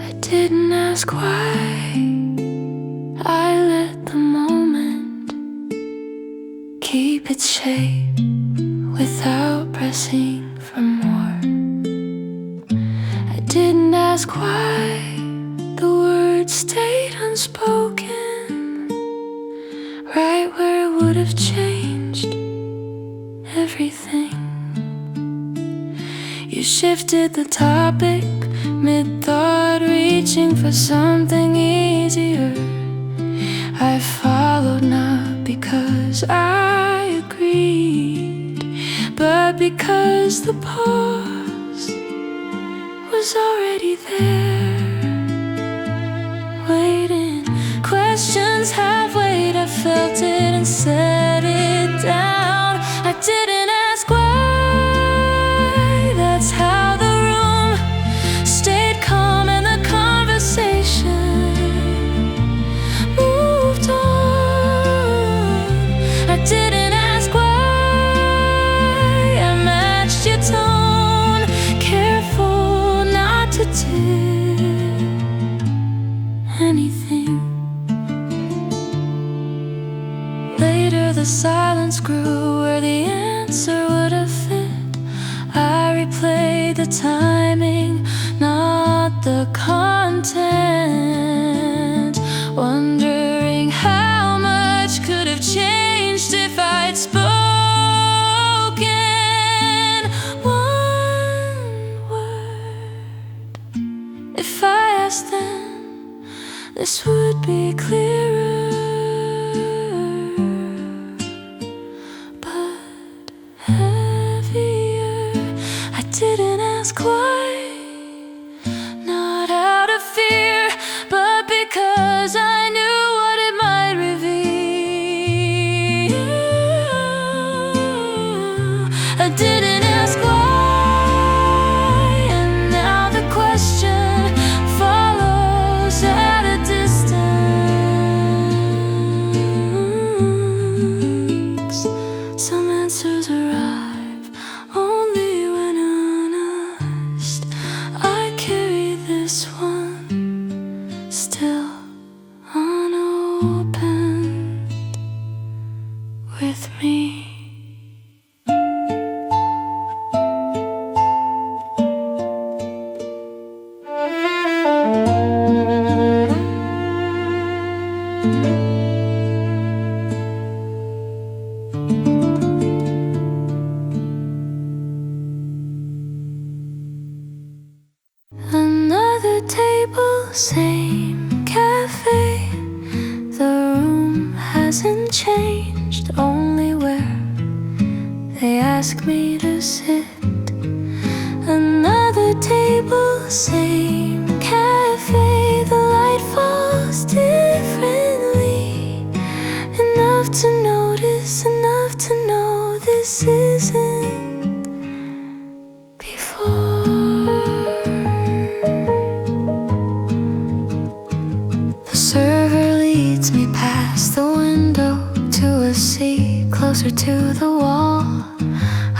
I didn't ask why. I let the moment keep its shape without pressing for more. I didn't ask why the words stayed unspoken, right where it would have changed everything. You shifted the topic mid-thought, reaching for something easier. I followed not because I agreed, but because the pause was already there, waiting. Questions halfway, I felt it and set it down. I didn't ask why. That's how the room stayed calm and the conversation moved on. I didn't ask why. I matched your tone, careful not to tip anything. Later the silence grew where the answer would have fit. I replayed the timing, not the content, wondering how much could have changed if I'd spoken one word. If I asked then, this would be clearer. Didn't ask why, not out of fear, but because I knew what it might reveal. I didn't ask why, and now the question follows at a distance. Some answers arrive only when I carry this one still unopened with me. Another table, same cafe. The room hasn't changed, only where they ask me to sit. Another table, same cafe. The light falls differently, enough to notice, enough to know this isn't before. The server leads me past the window to a seat closer to the wall.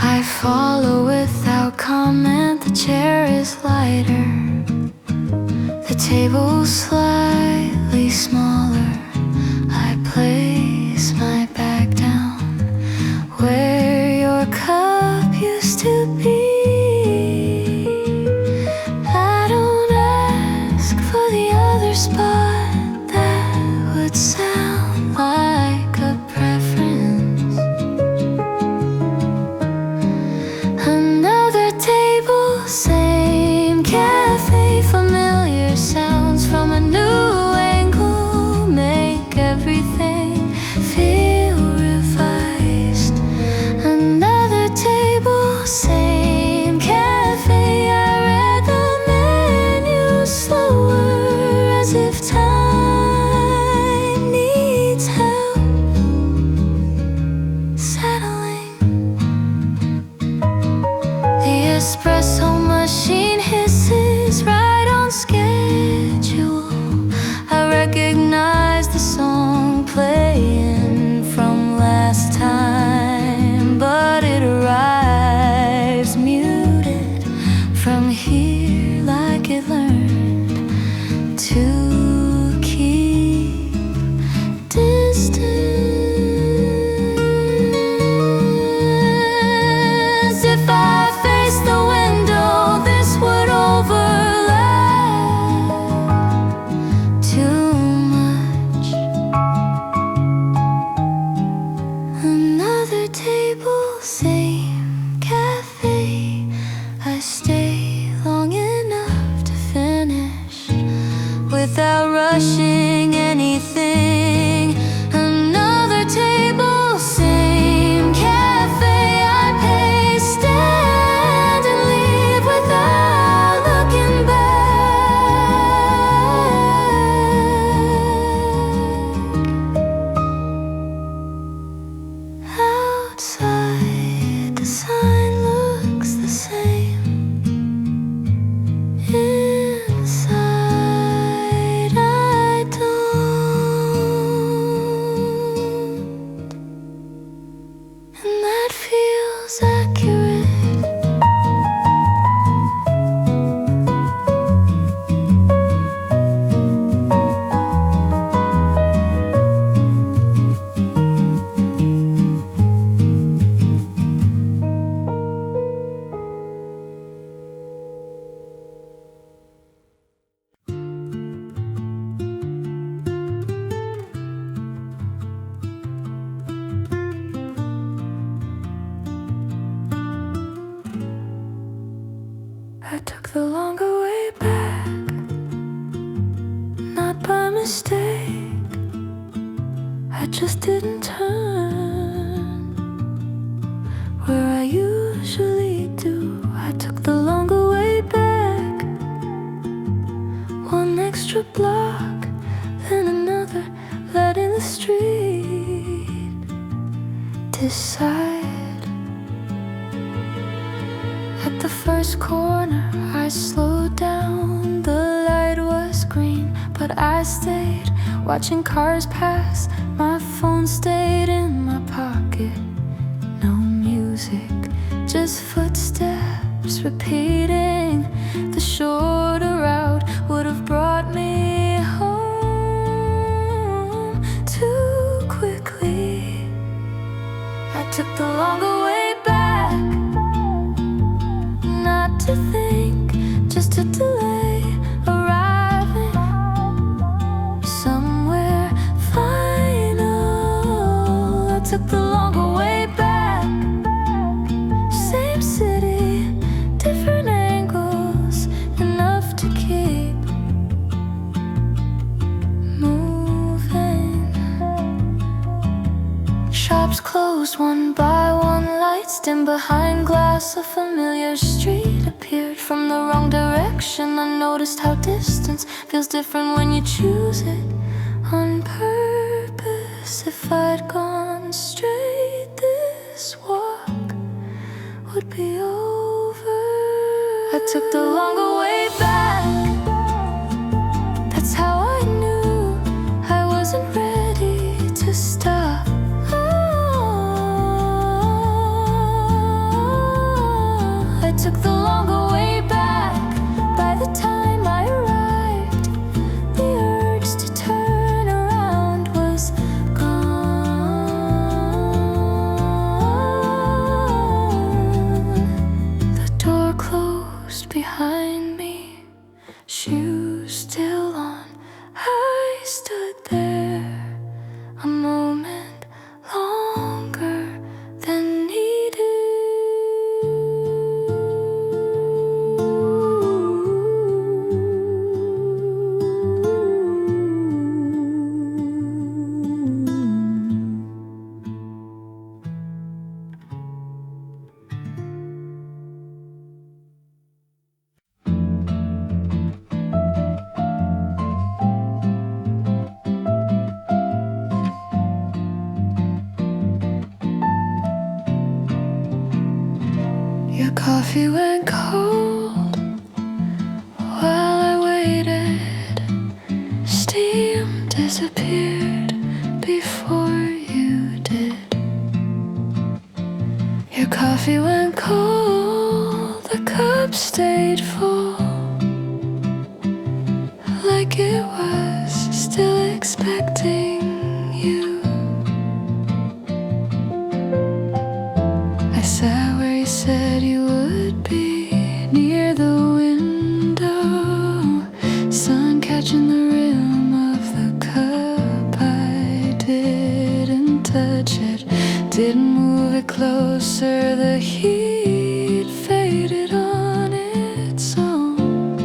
I follow without comment, the chair is lighter, the table slightly smaller. I place my bag down where your cup used to be. I don't ask for the other spot, that would sound like a preference. Another table, same cafe. Familiar sounds from a new angle, without rushing anything. Another table, same cafe I pay, stand and leave without looking back. Outside, the sign looks the same. Inside, I don't, and that feels accurate. I took the longer way back, not by mistake. I just didn't turn where I usually do. I took the longer way back, one extra block, then another, letting the street decide. At the first corner, I slowed down. The light was green, but I stayed, watching cars pass. My phone stayed in my pocket. No music, just footsteps repeating. The shorter route would have brought me home too quickly. I took the longer way back, not to think, just to delay arriving somewhere final. I took the longer way back, same city, different angles, enough to keep moving. Shops closed one by one, lights dim behind glass. A familiar street appeared from the wrong direction. I noticed how distance feels different when you choose it on purpose. If I'd gone straight, this walk would be over. I took the longer way back, that's how I knew I wasn't ready to stop. I took the longer way back. By the time I arrived, the urge to turn around was gone. The door closed behind me, shoes still on. I stood there a moment longer than needed. Your coffee went cold while I waited. Steam disappeared before you did. Your coffee went cold, the cup stayed full, like it was still expecting you. I sat where you said you would be, near the window, sun catching the rim of the cup. I didn't touch it, didn't move it closer. The heat faded on its own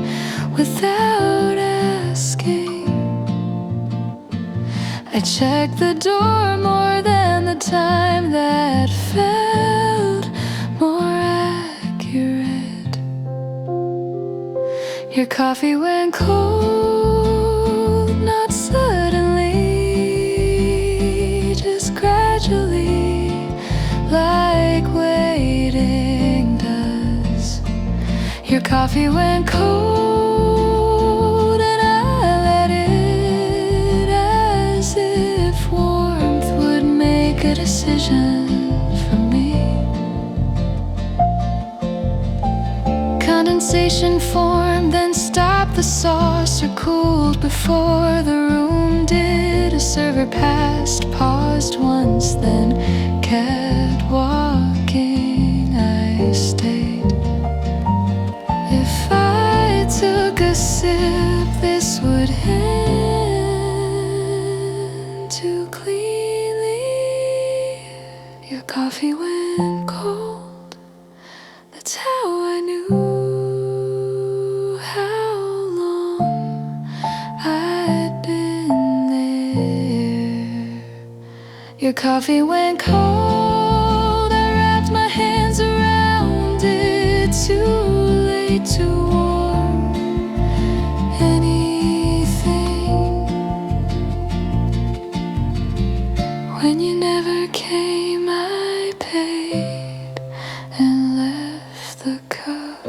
without asking. I check the door more than the time that felt more accurate. Your coffee went cold, not suddenly, just gradually, like waiting does. Your coffee went cold and I let it, as if warmth would make a decision for me. Condensation formed, then stopped. The saucer cooled before the room did. A server passed, paused once, then kept walking. I stayed. If I took a sip, this would end too cleanly. Your coffee went cold. That's how I knew how long I'd been there. Your coffee went cold. I wrapped my hands around it, too late to warm anything. When you never came, I paid and left the cup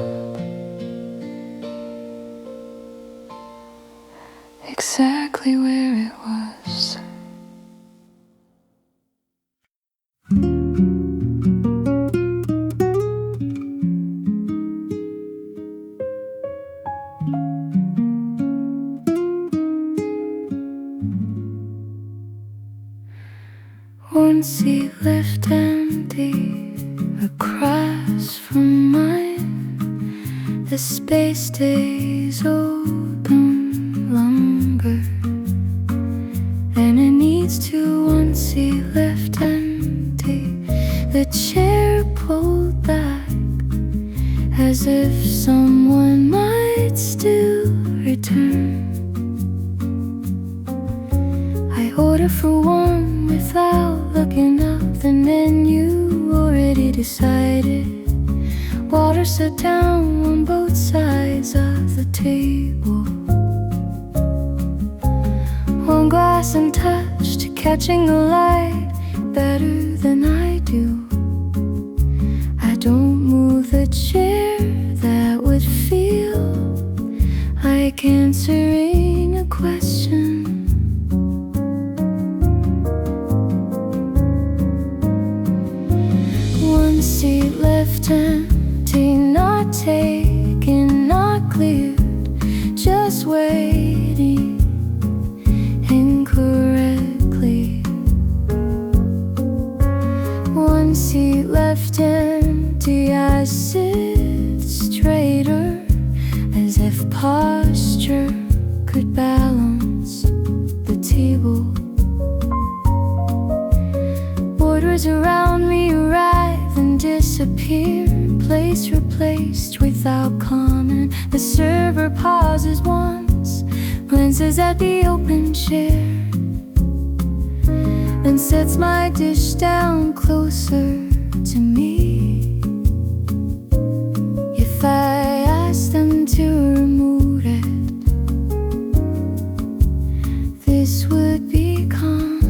exactly where it was. One seat left empty across from mine. The space stays open longer, and it needs to. One seat left empty, the chair pulled back, as if someone might still return. I order for one without looking up the menu, already decided. Water set down on both sides of the table. One glass untouched, catching the light better than I do. I don't move the chair, that would feel like answering a question. One seat left empty, not taken, not cleared, just waiting incorrectly. One seat left empty, I sit straighter, as if posture could balance the table. Borders around me arrive and disappear, place replaced without comment. The server pauses once, glances at the open chair, then sets my dish down closer to me. If I ask them to remove it, this would become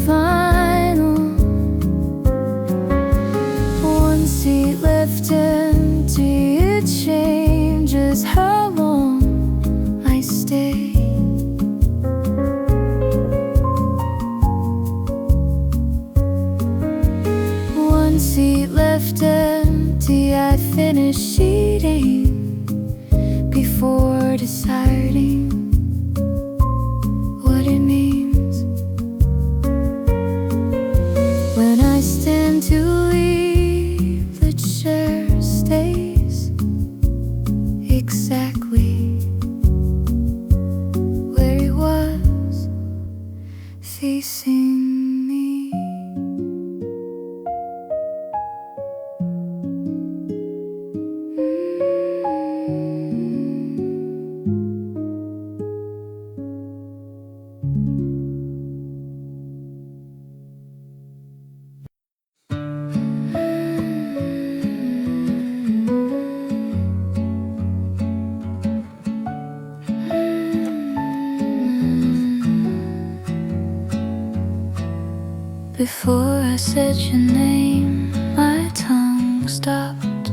final. One seat left empty, it changes how long I stay. One seat left empty, I finish eating before deciding what it means. When I stand to leave, the chair stays exactly where it was, facing me. Before I said your name, my tongue stopped.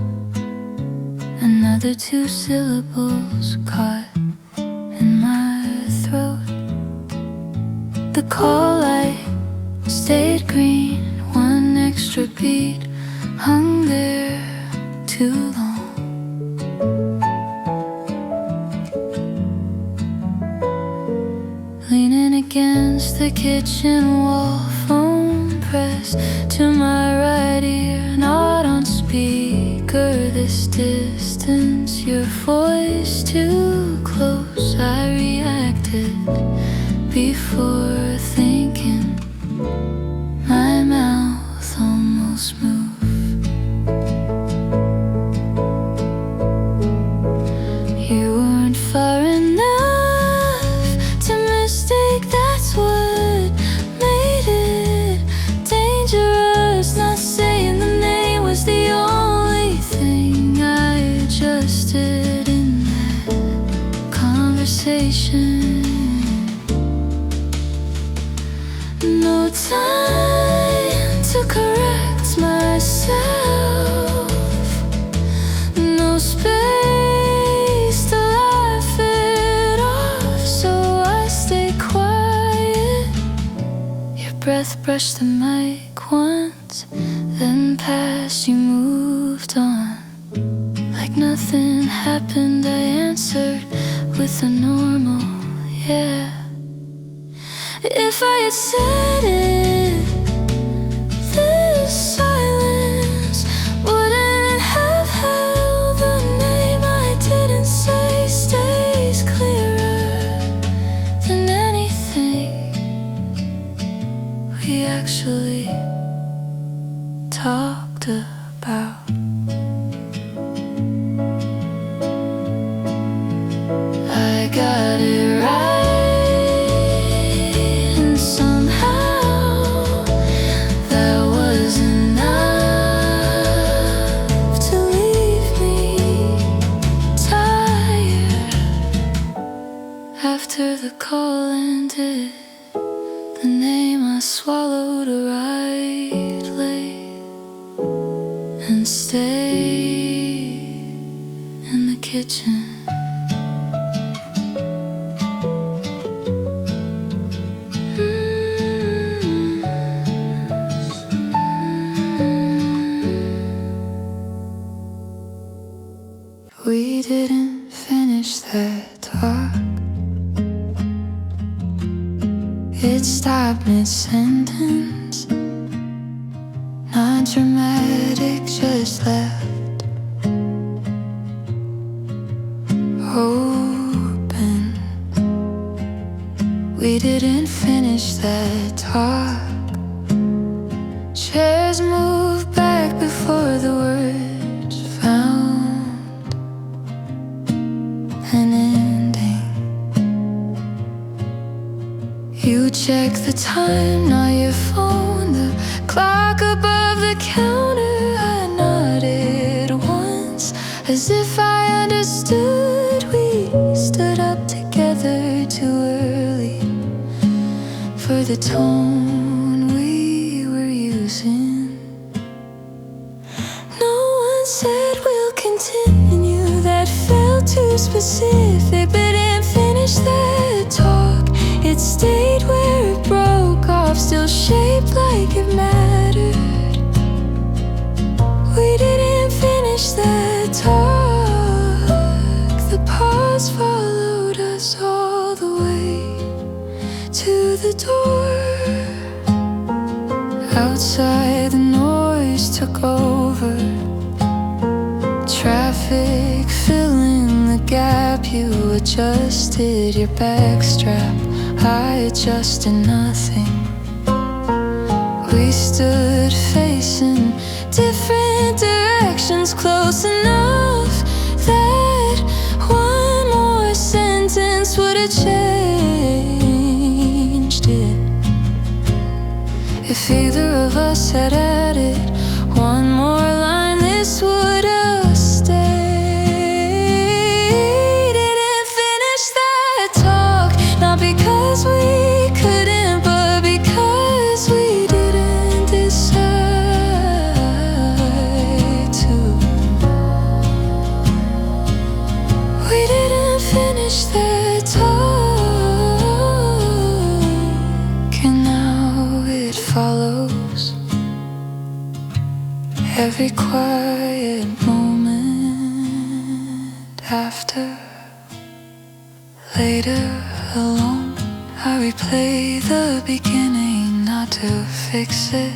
Another 2 syllables caught in my throat. The call light stayed green, 1 extra beat hung there too long. Leaning against the kitchen wall, phone pressed to my right ear, not on speaker. This distance, your voice too close. I reacted before thinking, my mouth almost moved. You weren't far enough to mistake, that's what made it dangerous. Not saying the name was the only thing I adjusted in that conversation. No time to correct myself, no space to laugh it off, so I stay quiet. Your breath brushed the mic once, then past, you moved on. Like nothing happened, I answered with a normal yeah. If I had said it, this silence wouldn't have held. The name I didn't say stays clearer than anything we actually talked about. I got it right. After the call ended, the name I swallowed a right late and stayed in the kitchen. We didn't finish that talk. It stopped mid-sentence, not dramatic, just left open. We didn't finish that talk. Chairs moved back before the words found an ending. You check the time, not your phone, the clock above the counter. I nodded once, as if I understood. We stood up together too early for the tone we were using. No one said we'll continue, that felt too specific. But didn't finish that talk. It stayed where it broke off, still shaped like it mattered. We didn't finish that talk. The pause followed us all the way to the door. Outside, the noise took over. Traffic filling the gap. You adjusted your backstrap, I adjusted nothing. We stood facing different directions, close enough that one more sentence would have changed it. If either of us had added one more line, this would have stayed. Didn't finish that talk, not because we couldn't, but because we didn't. finish their talk, and now it follows every quiet moment after. Later, alone, I replay the beginning, not to fix it,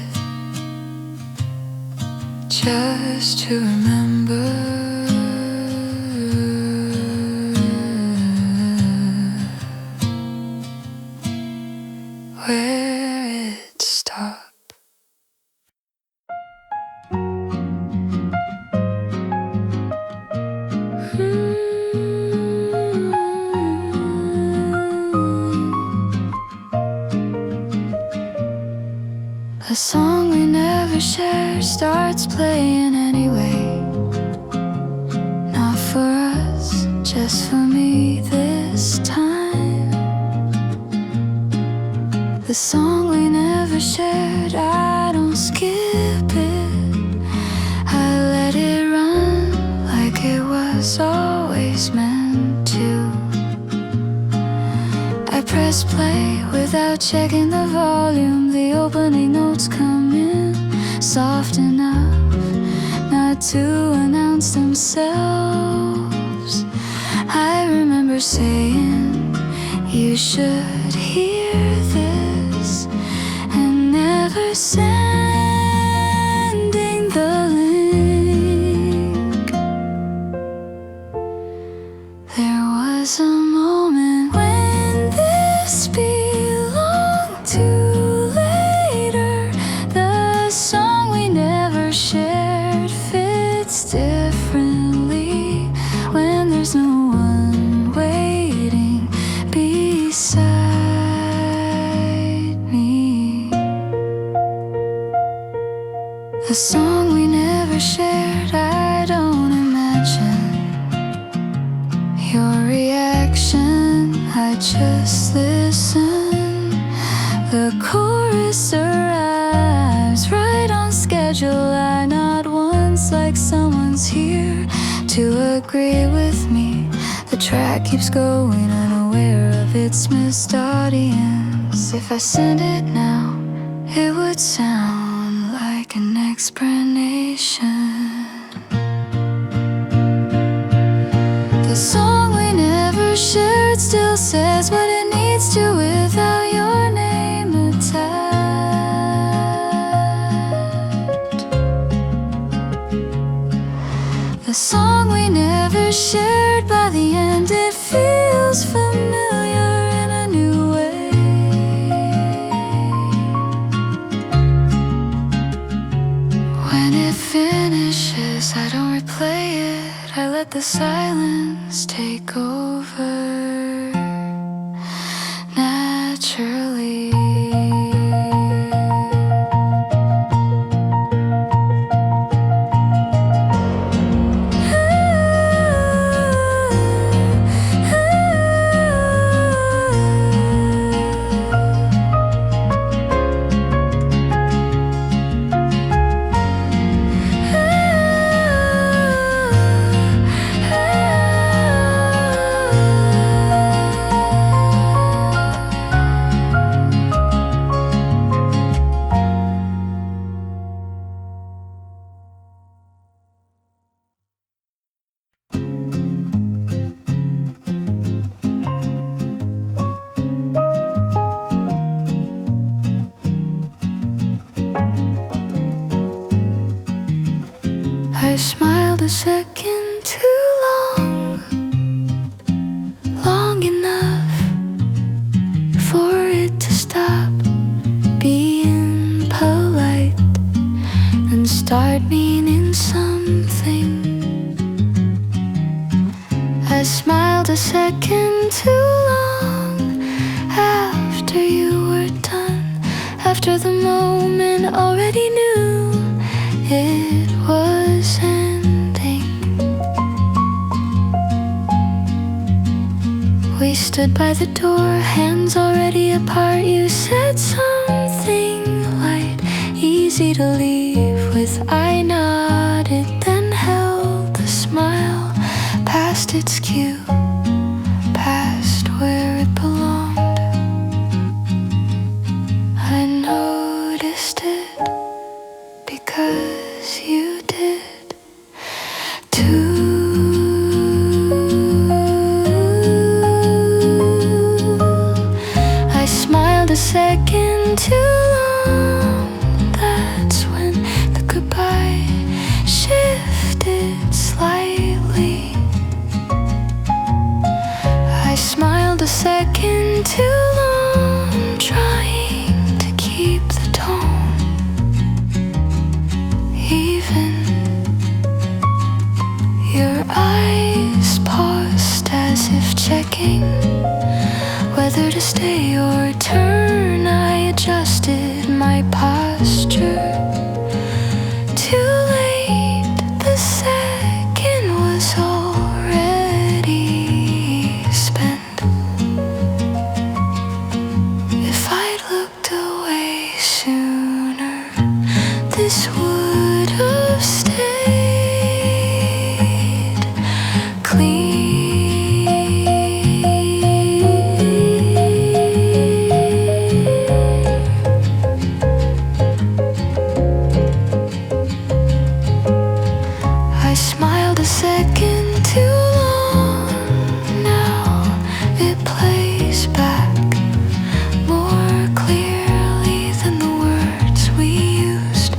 just to remember where it stopped. A song we never shared starts playing anyway. Not for us, just for me this time. The song we never shared, I don't skip it. I let it run like it was always meant to. I press play without checking the volume. The opening notes come in soft enough not to announce themselves. I remember saying, you should hear this, and never sending the link. There was a moment when this belonged to later. The song we never shared fits differently when there's no one waiting beside me. The song we never shared, I don't imagine your reaction, I just listen. The chorus arrives right on schedule. I nod once like someone's here to agree with me. The track keeps going, unaware of its missed audience. If I send it now, it would sound like an explanation. The song we never shared still says what it needs to without your name attached. The song we never shared, by the end it feels familiar in a new way. When it finishes, I don't replay it, I let the silence take over naturally. I smiled a second too long, long enough for it to stop being polite and start meaning something. I smiled a second too long after you were done, after the moment already knew it was ending. We stood by the door, hands already apart. You said something light, easy to leave with. I nodded, then held the smile past its cue, second too long, trying to keep the tone even. Your eyes paused as if checking whether to stay or turn. I adjusted my posture. Too late, the second was already spent. If I'd looked away sooner, this would have stayed clean. I smiled a second too long. Now it plays back more clearly than the words we used.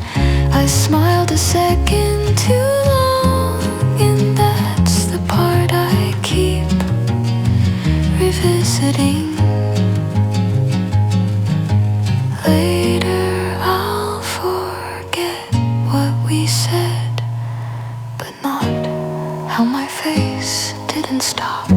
I smiled a second too long, and that's the part I keep revisiting. Later I'll forget what we said, but not how my face didn't stop.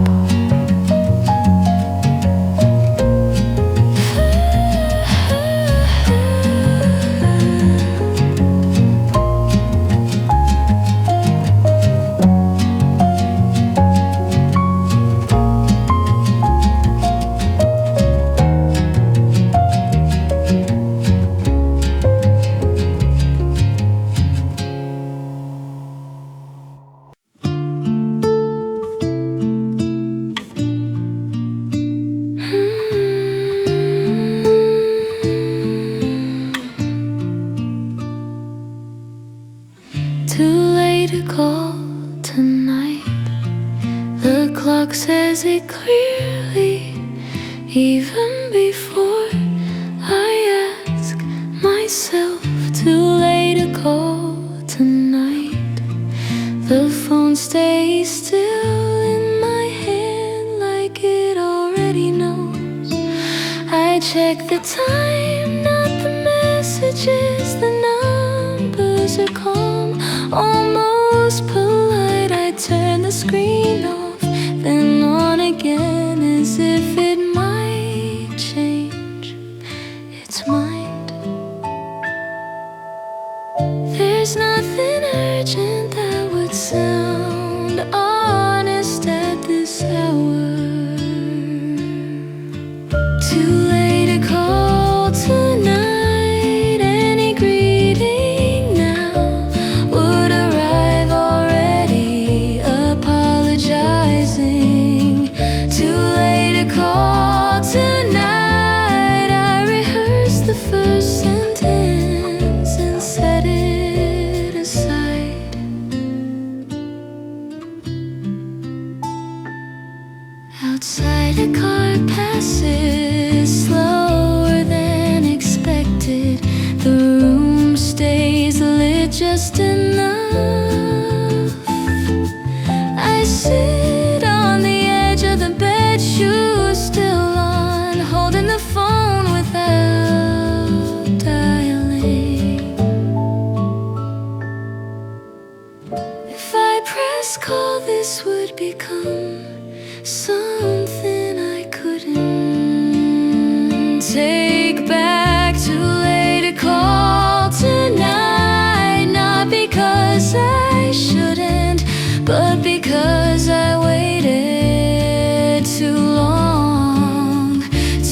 Too late to call tonight. The clock says it clearly, even before I ask myself. Too late to call tonight. The phone stays still in my hand like it already knows. I check the time, not the messages. The numbers are calm, almost polite. I turn the screen off, then on again, as if it might change its mind. There's nothing urgent that would sound honest at this hour. Too late to call tonight. Any greeting now would arrive already apologizing. Too late to call tonight. I rehearsed the first sentence and set it aside. Outside a car passes slower than expected. The room stays lit just enough. I sit on the edge of the bed, shoes still on, holding the phone without dialing. If I press call, this would become something I couldn't take back. Too late to call tonight. Not because I shouldn't, but because I waited too long.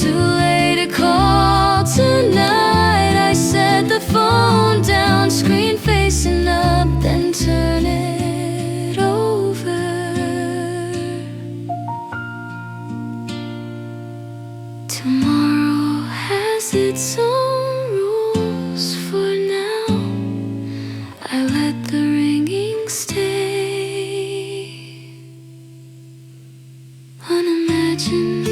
Too late to call tonight. I set the phone down, screen facing up, then turn it over. Tomorrow has its own rules. For now, I let the ringing stay unimagined.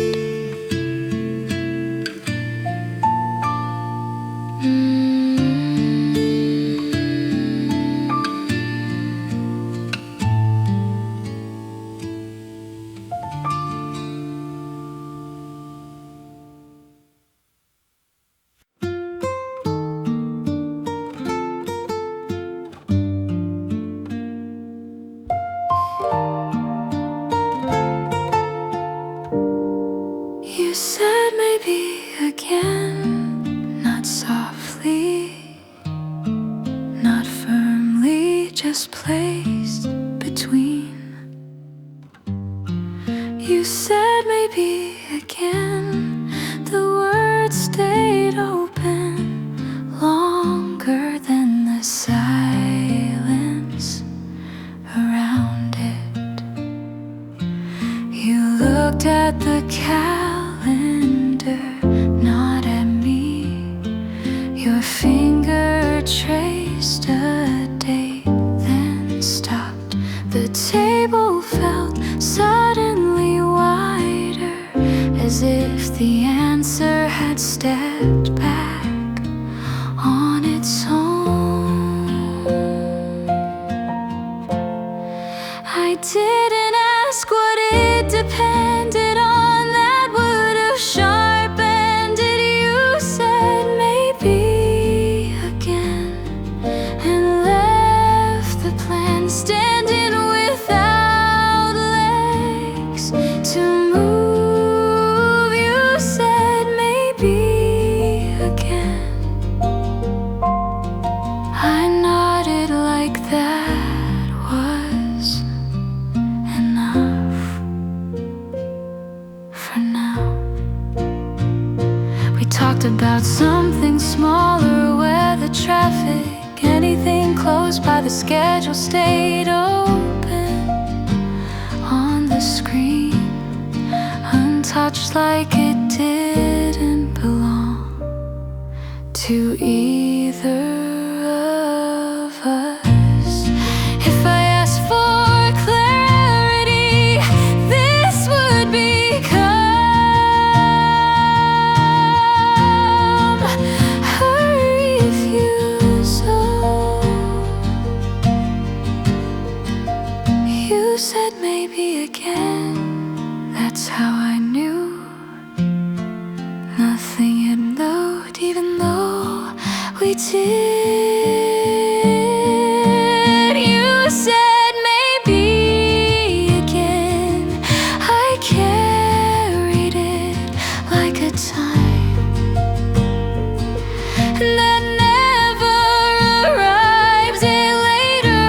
said maybe again. The words stayed open longer than the silence around it. You looked at the calendar, not at me. Your finger traced a date, then stopped. The table felt suddenly wider, as if the answer had stepped back on its own. I didn't ask what it depended on that would have sharpened it. You said maybe again, and left the plan standing without legs to move. You said maybe again. I nodded like that was enough for now. We talked about something smaller, where the traffic, anything close by the schedule, stayed open on the screen, untouched like it didn't belong to either of us. If I asked for clarity, this would become a refusal. You said maybe again. That's how I knew nothing had moved, even though we did. You said maybe again. I carried it like a time that never arrives. A later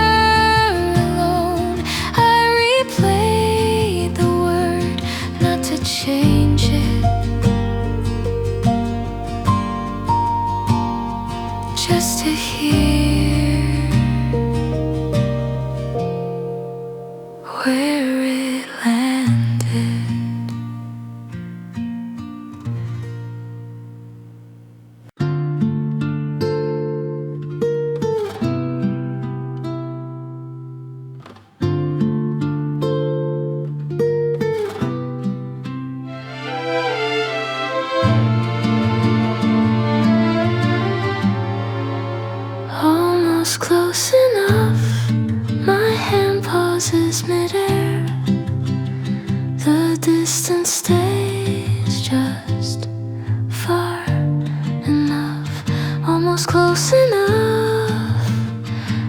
alone, I replayed the word, not to change it, just to hear where it landed. Almost close enough, my hand pauses midair. The distance stays just far enough. Almost close enough,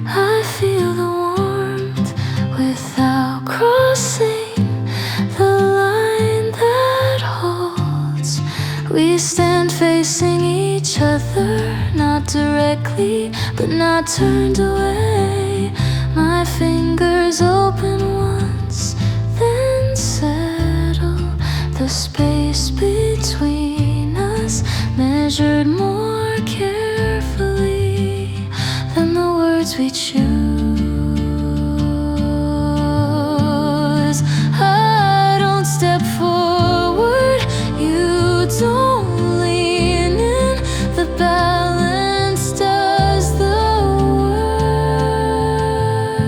I feel the warmth without crossing the line that holds. We stand facing each other, not directly, but not turned away. My fingers open once, then settle. The space between us measured more carefully than the words we choose. I don't step forward, you don't lean in. The balance does the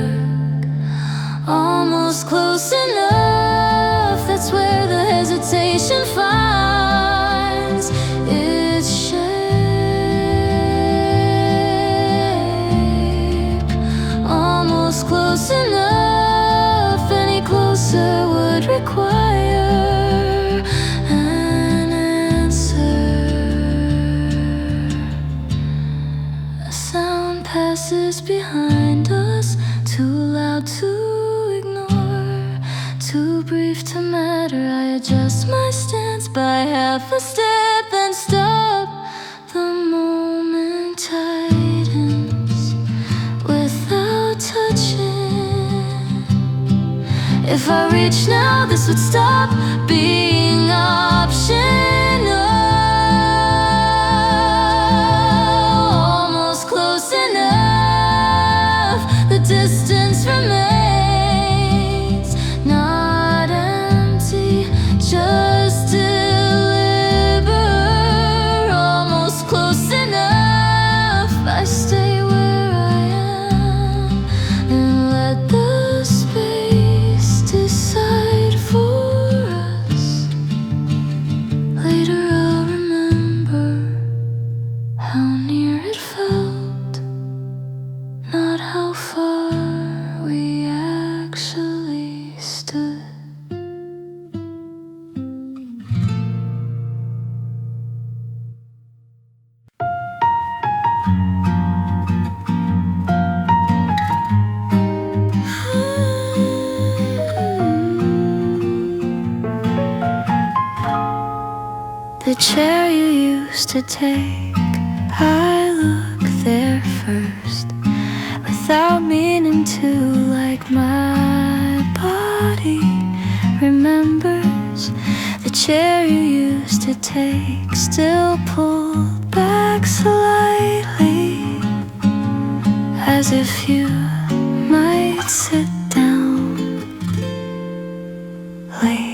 work. Almost close enough, that's where the hesitation finds its shape. Almost close enough, any closer would require an answer. A sound passes behind us, too loud to ignore, too brief to matter. I adjust my stance by half a step, then stop. The moment tightens without touching. If I reach now, this would stop. the chair you used to take. I look there first, without meaning to, like my body remembers the chair you used to take, still pulled back slightly, as if you might sit down late.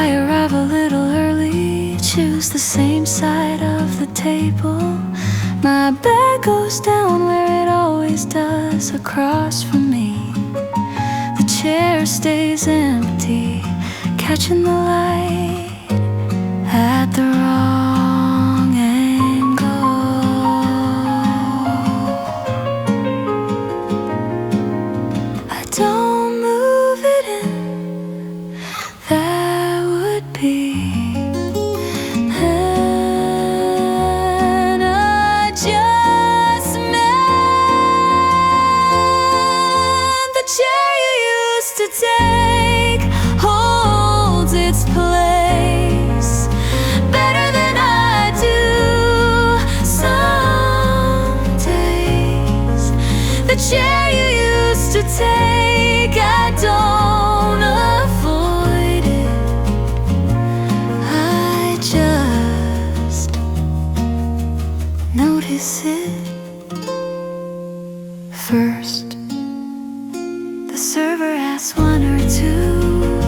I arrive a little early, choose the same side of the table. My bed goes down where it always does, across from me. The chair stays empty, catching the light at the wrong angle. I don't move it in, that would be an adjustment. The chair you used to take holds its place better than I do some days. The chair you used to take, I don't avoid it, I just notice it first. The server asks one or two,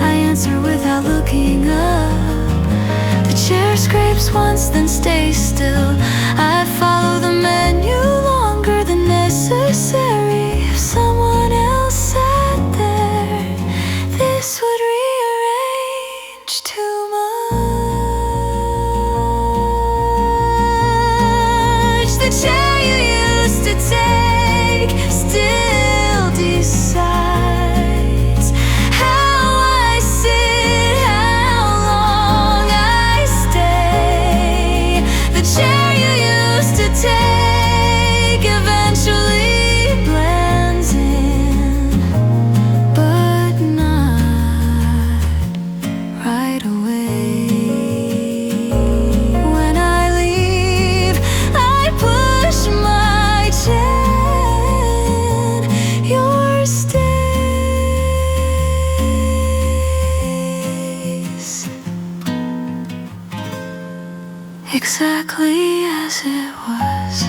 I answer without looking up. The chair scrapes once, then stays still. I follow the menu longer than necessary. If someone else sat there, this would rearrange too much. The chair you used to take still decides how I sit, how long I stay. The chair you used to take eventually blends in, but not right away. When I leave, I push my chair, yours stays exactly as it was.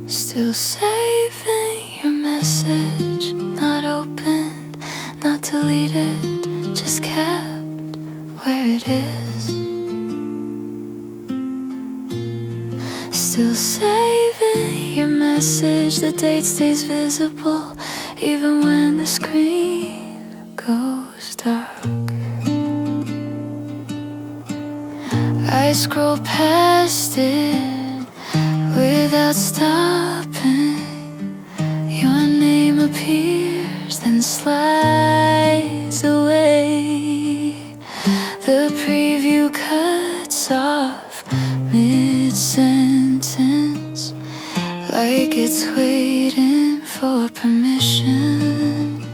Still saving your message, not opened, not deleted, just kept where it is. Still saving your message, the date stays visible even when the screen goes dark. I scroll past it without stopping. Your name appears, then slides away. The preview cuts off mid-sentence, like it's waiting for permission.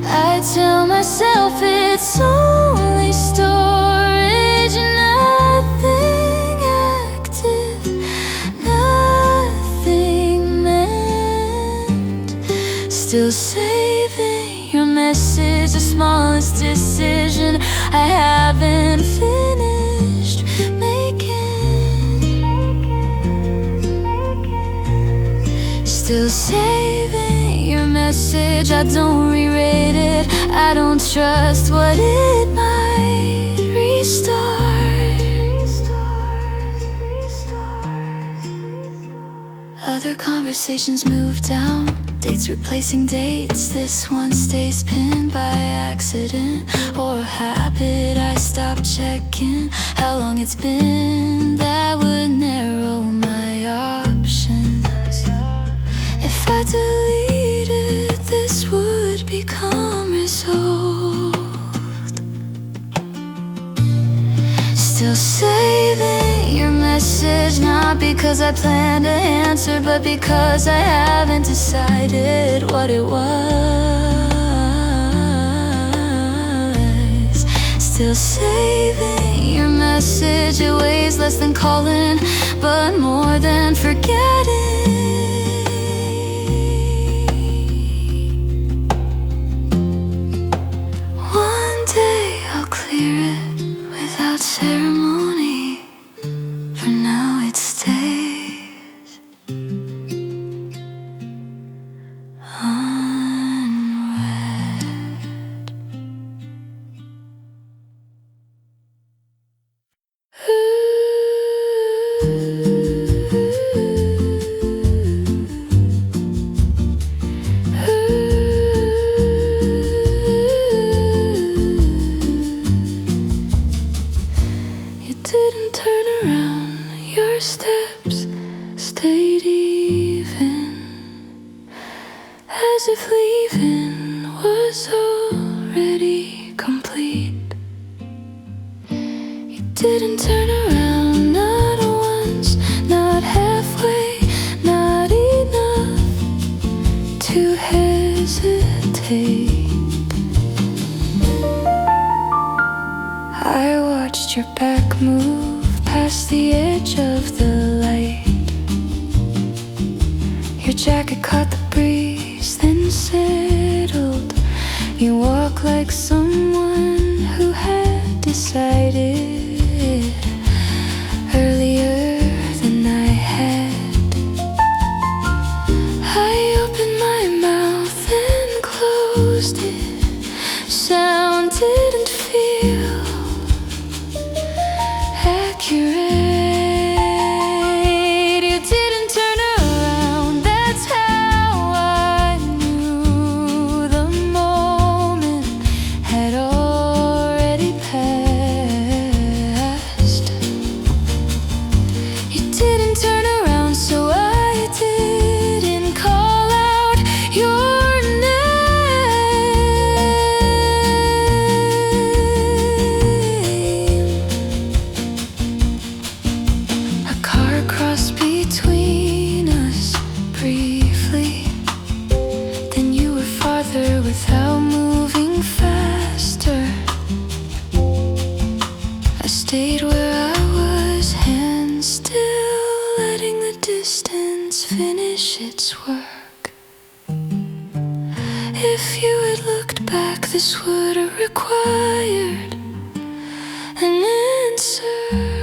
I tell myself it's only storage, nothing active, nothing meant. Still saving your message, the smallest decision I haven't finished making. Still saving your message, I don't re-rate it, I don't trust what it might restart. Other conversations move down, dates replacing dates. This one stays pinned by accident or habit. I stop checking how long it's been. That would narrow my options. 'cause I plan to answer, but because I haven't decided what it was. Still saving your message, it weighs less than calling, but more than forgetting. One day I'll clear it without ceremony. For now it stays unread. You didn't turn around, your steps stayed even, as if leaving was already complete. You didn't turn around, not once, not halfway, not enough to hesitate. I watched your back move past the edge of the light. Your jacket caught the breeze, then settled. You walk like someone who had decided earlier than I had. I opened my mouth and closed it. Sound didn't feel accurate. You didn't turn around, that's how I knew the moment had already passed. You didn't turn around, so I didn't call out your name. A car crossed between us briefly, then you were farther without moving faster. I stayed where I was, hands still, letting the distance finish its work. If you had looked back, this would have required an answer.